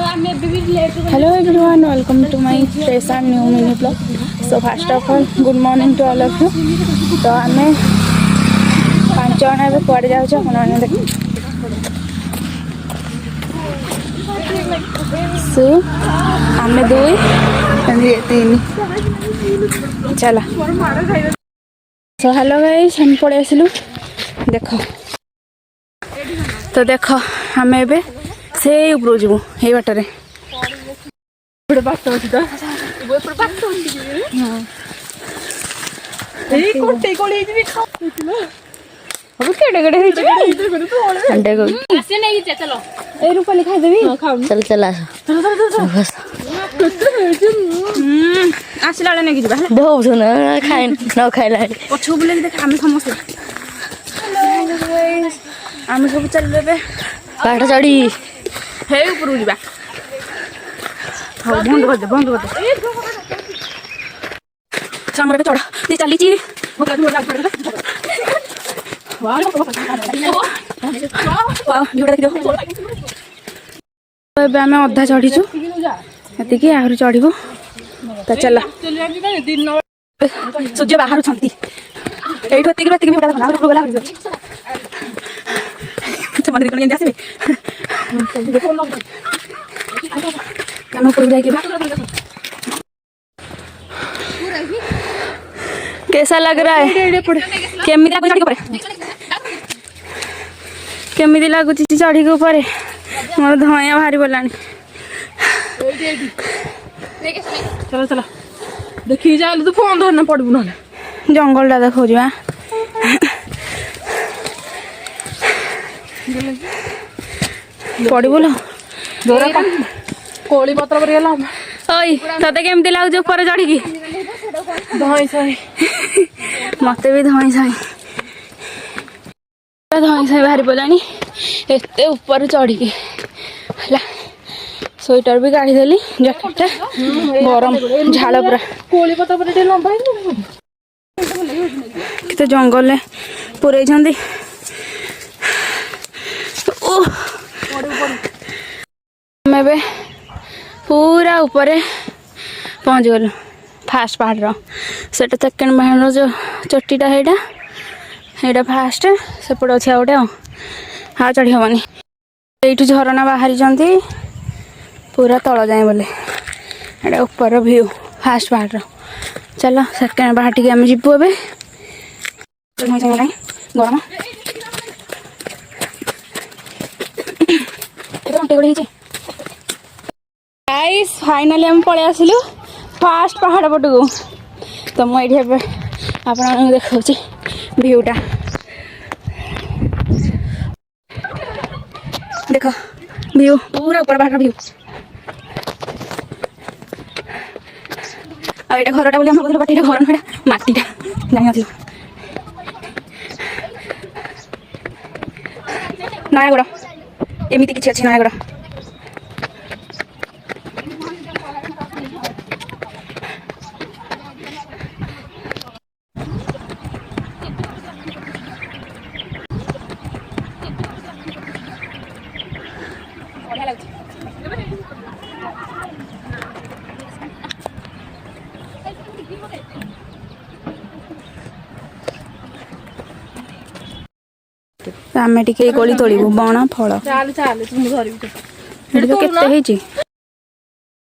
Hello everyone, welcome to my fresh and new mini vlog. So first of all, good morning to all of you. तो आमे 5 जण ଏବେ କୁଆଡ଼େ ଯାଉଛୁ ଆପଣ ମାନେ ଦେଖ। सो आमे 2 आणि 3 चला। सो हेलो गाइस, हम पळे आसिलु देखो। तो देखो आमे ଏବେ से ऊपर जीवु हे बाटरे बड़ बात होची त ऊपर बात होची हां ए कोटे कोली जी खा अब केडे केडे हे अंडे को आसे नहीं जे चलो ए रूपाली खा देबी चल चल आ बस आसिला वाला नहीं जीबा दो सुन खाइ न खाइला पछो बोले देख हम समोसे हेलो गाइस हम सब चल लेबे पाठ चढ़ी हे ऊपर जीवा हाँ बंद कर दे सामने पे चढ़ा ये चली ची वाह जोड़ा देखो एबे हमें अधा चढ़ीचु एतिकी आहुरी चढ़ीबो त चला सूर्य बाहर छंती एठो एतिकी एतिकी भिड़ा देखना ऊपर गला तुम्हारे कोन जे आसीबे हम ऊपर जाके कैसा लग रहा है केमिति लागु चढ़ी ऊपर केमिति लागु चढ़ी के ऊपर मोर धया भारी बोलानी चलो चलो देखि जा तू फोन धरना पड़बु न जंगल ला देखौ जिवा पड़बु ल दोरा कोली पत्र पर गेला ओय तते केमति लागु जो ऊपर चढ़ी की धई सई मते भी धई सई भारी बोलानी एते ऊपर चढ़ी की हला स्वेटर भी काढ़ी देली जैकेट गरम झाल पूरा कोली पत्र पर ते लंबा किते जंगल ले पुरै छंदी ओ मैं पूरा ऊपर पहुँच गलु फास्ट पहाड़ सेटा सेकेंड पहाड़ जो चोटीटा है फास्ट सेपटे अच्छे गोटे हाँ चढ़ी हेनी ये झरना बाहरी पूरा तल जाए बोले एटा ऊपर व्यू फास्ट पहाड़ चलो सेकेंड पहाड़ टी आम जीवु ए गरम गाइस फाइनली हम पळे आसिलु फास्ट पहाड़ पटू तो मुझे आप देखा व्यूटा देख व्यू पूरा ऊपर पहाड़ व्यू आ एटा घरटा बोली हम कहलु बाटी घर नडा माटीटा जानि आथिलु नयागड़ एमिति किछि अछि नयागड़ आमे टिके गोली तोड़ू बण फल तो केते